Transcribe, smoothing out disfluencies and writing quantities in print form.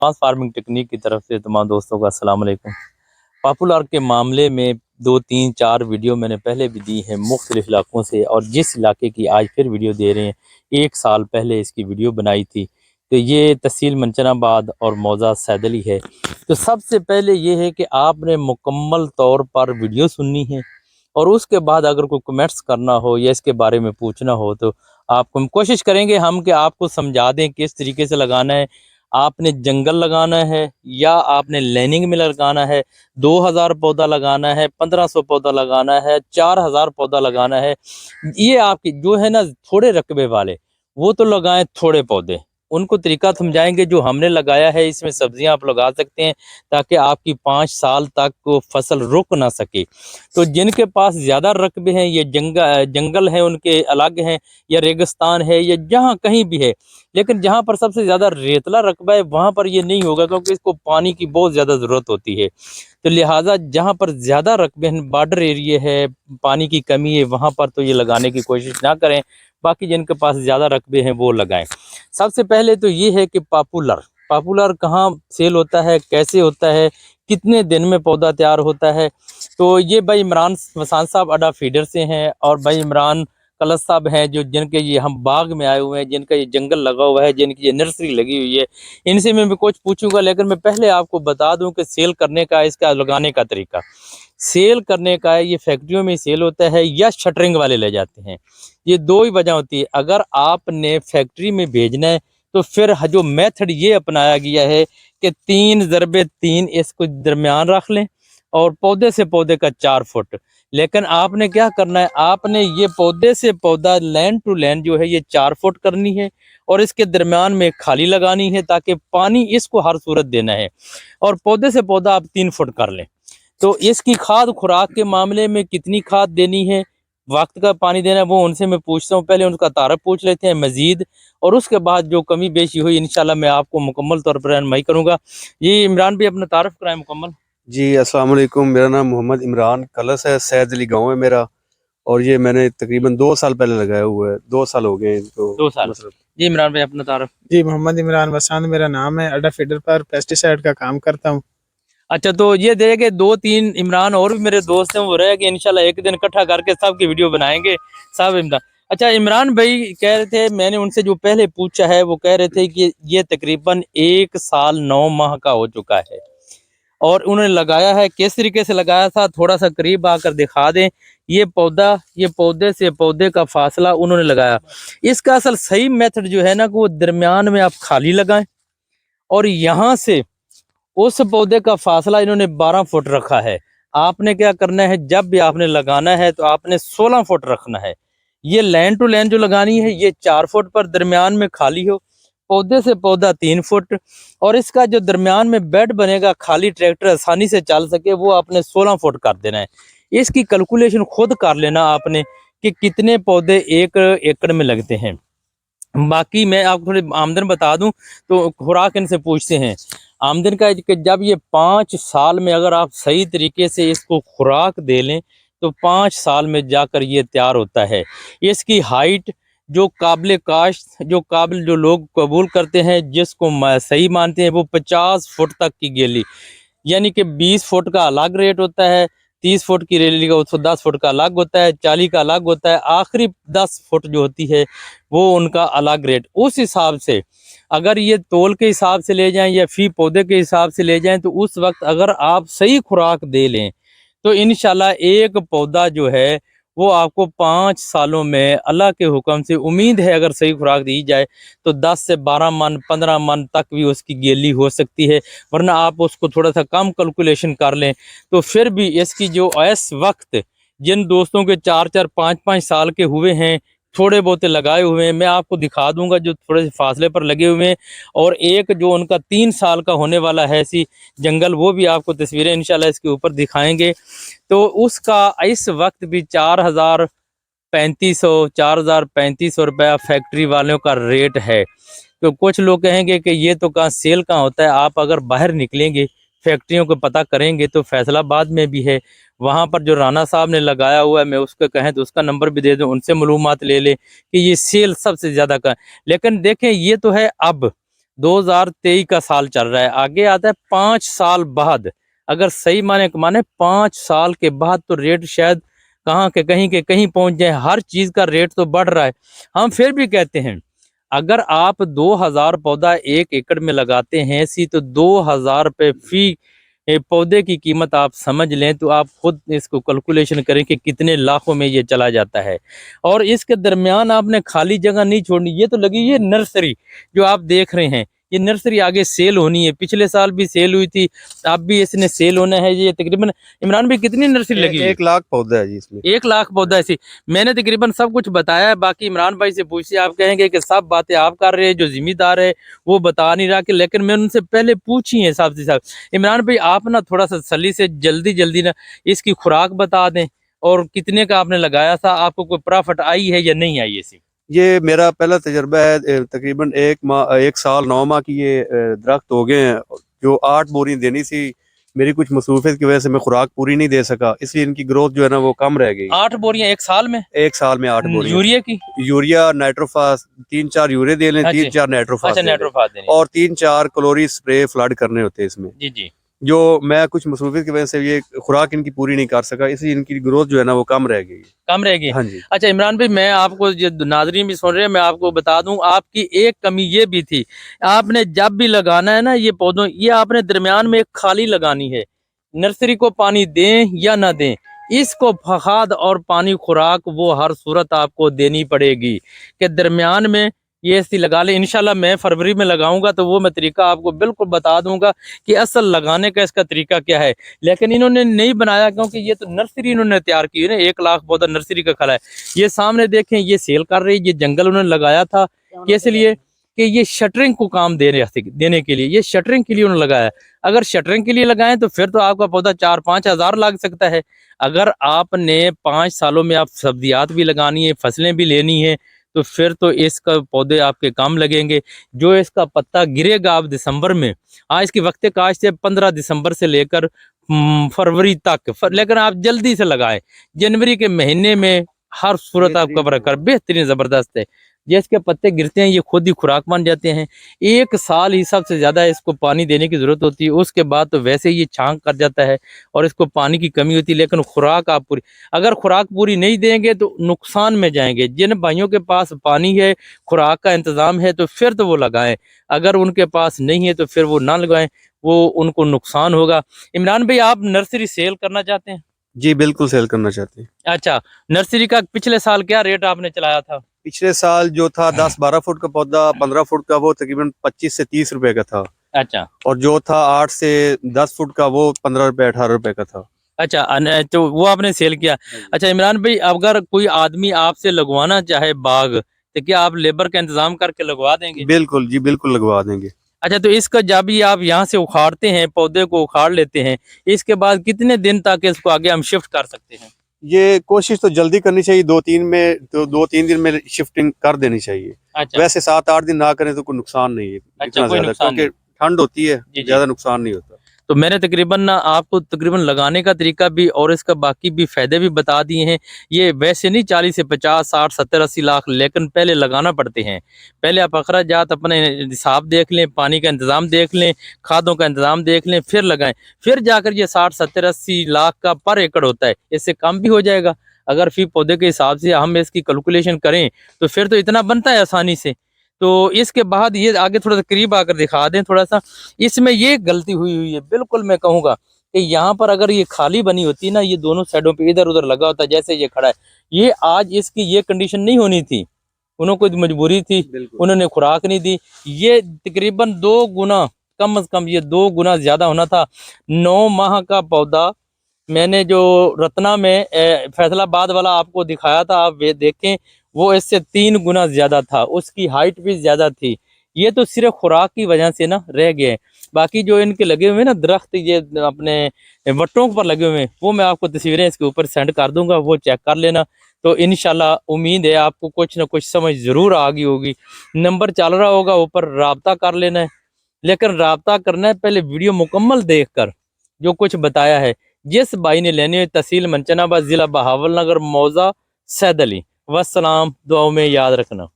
Advance farming technique की तरफ से तमाम दोस्तों का अस्सलाम वालेकुम। पॉपुलर के मामले में 2 3 4 वीडियो मैंने पहले भी दी है मुख्तलिफ इलाकों से, और जिस इलाके की आज फिर वीडियो दे रहे हैं 1 साल पहले इसकी वीडियो बनाई थी। तो ये तहसील मंचनाबाद और मौज़ा सैदली है। तो सबसे पहले ये है कि आपने मुकम्मल तौर पर वीडियो सुननी है, और उसके बाद अगर कोई कमेंट्स करना हो या इसके बारे में पूछना हो तो आपको हम कोशिश करेंगे हम कि आपको समझा दें किस तरीके से लगाना है। आपने जंगल लगाना है या आपने लाइनिंग में लगाना है, 2000 पौधा लगाना है, 1500 पौधा लगाना है, 4000 पौधा लगाना है, ये आपकी जो है ना थोड़े रकबे वाले वो तो लगाएं थोड़े पौधे। उनको तरीका समझाएंगे जो हमने लगाया है। इसमें सब्जियां आप लगा सकते हैं ताकि आपकी 5 साल तक वो फसल रुक ना सके। तो जिनके पास ज़्यादा रकबे हैं, ये जंगल है उनके अलग हैं, या रेगिस्तान है, या जहाँ कहीं भी है, लेकिन जहाँ पर सबसे ज़्यादा रेतला रकबा है वहाँ पर ये नहीं होगा क्योंकि इसको पानी की बहुत ज़्यादा ज़रूरत होती है। तो लिहाजा जहाँ पर ज़्यादा रकबे हैं, बॉर्डर एरिया है, पानी की कमी है, वहाँ पर तो ये लगाने की कोशिश ना करें। बाकी जिनके पास ज़्यादा रकबे हैं वो लगाएं। सबसे पहले तो ये है कि पॉपुलर पॉपुलर कहाँ सेल होता है, कैसे होता है, कितने दिन में पौधा तैयार होता है। तो ये भाई इमरान वसान साहब अड्डा फीडर से हैं, और भाई इमरान कलश साहब हैं जो जिनके ये हम बाग में आए हुए हैं, जिनका ये जंगल लगा हुआ है, जिनकी ये नर्सरी लगी हुई है। इनसे मैं भी कुछ पूछूंगा, लेकिन मैं पहले आपको बता दूं कि सेल करने का, इसका लगाने का तरीका। सेल करने का है, ये फैक्ट्रियों में सेल होता है या शटरिंग वाले ले जाते हैं। ये दो ही वजह होती है। अगर आपने फैक्ट्री में भेजना है तो फिर जो मेथड ये अपनाया गया है कि 3 × 3 इसको दरमियान रख लें और पौधे से पौधे का 4 फुट। लेकिन आपने क्या करना है, आपने ये पौधे से पौधा लैंड टू लैंड जो है ये 4 फुट करनी है, और इसके दरमियान में खाली लगानी है ताकि पानी इसको हर सूरत देना है। और पौधे से पौधा आप 3 फुट कर लें। तो इसकी खाद खुराक के मामले में कितनी खाद देनी है, वक्त का पानी देना है, वो उनसे मैं पूछता हूँ। पहले उनका तारफ पूछ लेते हैं मजीद, और उसके बाद जो कमी बेशी हुई इंशाल्लाह मैं आपको मुकम्मल तौर पर रहनुमाई करूँगा। ये इमरान भी अपना तारफ कराएं मुकम्मल। जी अस्सलाम वालेकुम। मेरा नाम मोहम्मद इमरान कलस है, सैद अली गाँव है मेरा। और ये मैंने तकरीबन 2 साल पहले लगाया हुआ है, 2 साल हो गए इनको। 2 साल। मतलब जी इमरान भाई अपना तारफ। जी मोहम्मद इमरान वसान मेरा नाम है। अड्डा फीडर पर पेस्टिसाइड का काम करता हूँ। अच्छा, तो ये देखे 2 3 इमरान और भी मेरे दोस्त हैं, वो रह गए, इंशाल्लाह एक दिन इकट्ठा करके सबकी वीडियो बनाएंगे। सब इमरान। अच्छा, इमरान भाई कह रहे थे, मैंने उनसे जो पहले पूछा है वो कह रहे थे कि ये तकरीबन 1 साल 9 माह का हो चुका है, और उन्होंने लगाया है। किस तरीके से लगाया था थोड़ा सा करीब आकर दिखा दें। ये पौधा, ये पौधे से पौधे का फासला उन्होंने लगाया। इसका असल सही मेथड जो है ना कि वो दरमियान में आप खाली लगाएं, और यहाँ से उस पौधे का फासला इन्होंने 12 फुट रखा है। आपने क्या करना है, जब भी आपने लगाना है तो आपने 16 फुट रखना है। ये लाइन टू लाइन जो लगानी है ये 4 फुट पर, दरमियान में खाली हो, पौधे से पौधा 3 फुट, और इसका जो दरमियान में बेड बनेगा खाली ट्रैक्टर आसानी से चल सके, वो आपने 16 फुट कर देना है। इसकी कैलकुलेशन खुद कर लेना आपने कि कितने पौधे 1 एकड़ में लगते हैं। बाकी मैं आपको थोड़ी आमदन बता दूं तो खुराक इनसे पूछते हैं आमदन का कि जब ये 5 साल में अगर आप सही तरीके से इसको खुराक दे लें तो 5 साल में जाकर ये तैयार होता है। इसकी हाइट जो काबिल काश्त, जो लोग कबूल करते हैं, जिसको सही मानते हैं, वो 50 फुट तक की गेली, यानी कि 20 फुट का अलग रेट होता है, 30 फुट की रैली का 110 फुट का अलग होता है, 40 का अलग होता है, आखिरी 10 फुट जो होती है वो उनका अलग रेट। उस हिसाब से अगर ये तोल के हिसाब से ले जाएं या फी पौधे के हिसाब से ले जाएं तो उस वक्त अगर आप सही खुराक दे लें तो इंशाल्लाह एक पौधा जो है वो आपको 5 सालों में अल्लाह के हुक्म से, उम्मीद है अगर सही खुराक दी जाए तो 10 से 12 मन 15 मन तक भी उसकी गेली हो सकती है। वरना आप उसको थोड़ा सा कम कैलकुलेशन कर लें तो फिर भी इसकी जो इस वक्त जिन दोस्तों के 4 4 5 5 साल के हुए हैं, थोड़े बहुत लगाए हुए हैं, मैं आपको दिखा दूंगा जो थोड़े से फासले पर लगे हुए हैं, और एक जो उनका 3 साल का होने वाला है सी जंगल, वो भी आपको तस्वीरें इंशाल्लाह इसके ऊपर दिखाएंगे। तो उसका इस वक्त भी 4,3500 रुपया फैक्ट्री वालों का रेट है। तो कुछ लोग कहेंगे कि ये तो कहाँ सेल कहाँ होता है। आप अगर बाहर निकलेंगे, फैक्ट्रियों को पता करेंगे तो फैसलाबाद में भी है, वहाँ पर जो राना साहब ने लगाया हुआ है, मैं उसको कहें तो उसका नंबर भी दे दूं, उनसे मालूमात ले ले कि ये सेल सबसे ज़्यादा का। लेकिन देखें ये तो है अब 2023 का साल चल रहा है, आगे आता है 5 साल बाद। अगर सही माने 5 साल के बाद तो रेट शायद कहाँ के कहीं पहुंच जाए। हर चीज का रेट तो बढ़ रहा है। हम फिर भी कहते हैं अगर आप 2000 पौधा 1 एकड़ में लगाते हैं सी तो 2000 रुपये फी पौधे की कीमत आप समझ लें तो आप खुद इसको कैलकुलेशन करें कि कितने लाखों में ये चला जाता है। और इसके दरमियान आपने खाली जगह नहीं छोड़नी। ये तो लगी ये नर्सरी जो आप देख रहे हैं, ये नर्सरी आगे सेल होनी है। पिछले साल भी सेल हुई थी, अब भी इसने सेल होना है। ये तकरीबन इमरान भाई कितनी नर्सरी लगी हुई है? 1 लाख पौधा है जी इसमें। 1 लाख पौधा ऐसी। मैंने तकरीबन सब कुछ बताया है। बाकी इमरान भाई से पूछिए, आप कहेंगे कि सब बातें आप कर रहे हैं, जो जिम्मेदार है वो बता नहीं रहा। कि लेकिन मैं उनसे पहले पूछी है साहब से साहब, इमरान भाई आप ना थोड़ा सा तसल्ली से जल्दी ना इसकी खुराक बता दें और कितने का आपने लगाया था, आपको कोई प्रॉफिट आई है या नहीं आई ऐसी? ये मेरा पहला तजर्बा है। तकरीबन 1 साल 9 माह की ये दरख्त हो गए हैं। जो 8 बोरी देनी थी, मेरी कुछ मसरूफियत की वजह से मैं खुराक पूरी नहीं दे सका, इसलिए इनकी ग्रोथ जो है ना वो कम रह गई। 8 बोरियां 1 साल में? 1 साल में 8 बोरी यूरिया की? यूरिया, नाइट्रोफास 3-4 यूरिया दे लें, 3-4 नाइट्रोफास अच्छा, नाइट्रोफास देने और 3-4 क्लोरी स्प्रे फ्लड करने होते हैं इसमें। जी जी। जो मैं कुछ मसरूफियत की वजह से ये खुराक इनकी पूरी नहीं कर सका, इसलिए इनकी ग्रोथ जो है ना वो कम रह गई। कम रहेगी? हाँ जी। अच्छा इमरान भाई, मैं आपको जो नाजरीन भी सुन रहे हैं, मैं आपको बता दूं आपकी एक कमी ये भी थी, आपने जब भी लगाना है ना ये पौधों, ये आपने दरमियान में एक खाली लगानी है। नर्सरी को पानी दें या ना दें, इसको खाद और पानी खुराक वो हर सूरत आपको देनी पड़ेगी। कि दरमियान में ये ऐसी लगा ले। इंशाल्लाह मैं फरवरी में लगाऊंगा तो वो मैं तरीका आपको बिल्कुल बता दूंगा कि असल लगाने का इसका तरीका क्या है। लेकिन इन्होंने नहीं बनाया क्योंकि ये तो नर्सरी इन्होंने तैयार की है ना। 1 लाख पौधा नर्सरी का खड़ा है। ये सामने देखें, ये सेल कर रही है। ये जंगल उन्होंने लगाया था किस लिए? कि ये शटरिंग को काम देने के लिए, ये शटरिंग के लिए उन्होंने लगाया। अगर शटरिंग के लिए लगाएं तो फिर तो आपका पौधा 4-5 हज़ार लग सकता है। अगर आपने 5 सालों में आप सब्जियात भी लगानी है, फसलें भी लेनी है, तो फिर तो इसका पौधे आपके काम लगेंगे। जो इसका पत्ता गिरेगा आप दिसंबर में, हाँ इसकी वक्त काश से 15 दिसंबर से लेकर फरवरी तक, लेकिन आप जल्दी से लगाएं। जनवरी के महीने में हर सूरत आपका बरकरार बेहतरीन जबरदस्त है। जिसके पत्ते गिरते हैं ये खुद ही खुराक बन जाते हैं। 1 साल ही सबसे ज्यादा इसको पानी देने की जरूरत होती है, उसके बाद तो वैसे ही ये छांग कर जाता है और इसको पानी की कमी होती है। लेकिन खुराक आप पूरी, अगर खुराक पूरी नहीं देंगे तो नुकसान में जाएंगे। जिन भाइयों के पास पानी है, खुराक का इंतजाम है, तो फिर तो वो लगाएं। अगर उनके पास नहीं है तो फिर वो ना लगाएं, वो उनको नुकसान होगा। इमरान भाई, आप नर्सरी सेल करना चाहते हैं? जी बिल्कुल सेल करना चाहते हैं। अच्छा, नर्सरी का पिछले साल क्या रेट आपने चलाया था? पिछले साल जो था 10-12 फुट का पौधा, 15 फुट का, वो तकरीबन 25 से 30 रुपए का था। अच्छा। और जो था 8 से 10 फुट का वो 15 रुपए 18 रुपए का था। अच्छा, तो वो आपने सेल किया। अच्छा इमरान भाई, अगर कोई आदमी आपसे लगवाना चाहे बाग, तो क्या आप लेबर का इंतजाम करके लगवा देंगे? बिल्कुल जी, बिल्कुल लगवा देंगे। अच्छा, तो इसका जब भी आप यहाँ से उखाड़ते हैं, पौधे को उखाड़ लेते हैं, इसके बाद कितने दिन तक इसको आगे हम शिफ्ट कर सकते हैं? ये कोशिश तो जल्दी करनी चाहिए, 2-3 दिन में शिफ्टिंग कर देनी चाहिए। अच्छा। वैसे 7-8 दिन ना करें तो कोई नुकसान नहीं है। अच्छा, इतना कोई ज्यादा, नुकसान क्योंकि ठंड होती है, जी, जी। ज्यादा नुकसान नहीं होता। तो मैंने तकरीबन ना आपको तकरीबन लगाने का तरीका भी और इसका बाकी भी फायदे भी बता दिए हैं। ये वैसे नहीं 40 से 50, 60, 70, 80 लाख, लेकिन पहले लगाना पड़ते हैं। पहले आप अखराजात अपने हिसाब देख लें, पानी का इंतज़ाम देख लें, खादों का इंतज़ाम देख लें, फिर लगाएं। फिर जाकर ये 60, 70, 80 लाख का पर एकड़ होता है। इससे कम भी हो जाएगा। अगर फी पौधे के हिसाब से हम इसकी कैलकुलेशन करें तो फिर तो इतना बनता है आसानी से। तो इसके बाद ये आगे थोड़ा सा करीब आकर दिखा दें थोड़ा सा। इसमें ये गलती हुई है बिल्कुल, मैं कहूँगा कि यहाँ पर अगर ये खाली बनी होती ना, ये दोनों साइडों पे इधर उधर लगा होता जैसे ये खड़ा है, ये आज इसकी ये कंडीशन नहीं होनी थी। उन्होंने कोई मजबूरी थी, उन्होंने खुराक नहीं दी। ये तकरीबन 2 गुना, कम अज कम ये 2 गुना ज्यादा होना था। 9 माह का पौधा मैंने जो रत्ना में फैसलाबाद वाला आपको दिखाया था, आप वे देखें, वो इससे 3 गुना ज्यादा था। उसकी हाइट भी ज्यादा थी। ये तो सिर्फ खुराक की वजह से ना रह गए। बाकी जो इनके लगे हुए ना दरख्त, ये अपने वट्टों पर लगे हुए हैं, वो मैं आपको तस्वीरें इसके ऊपर सेंड कर दूंगा, वो चेक कर लेना। तो इंशाल्लाह उम्मीद है आपको कुछ ना कुछ समझ जरूर आ गई होगी। नंबर चल रहा होगा ऊपर, राब्ता कर लेना है। लेकिन राब्ता करना है पहले वीडियो मुकम्मल देख कर, जो कुछ बताया है। जिस भाई ने लेने, तहसील मंचनाबाद, जिला बहावलनगर, मौजा सैद अली। वस्सलाम, दुआओं में याद रखना।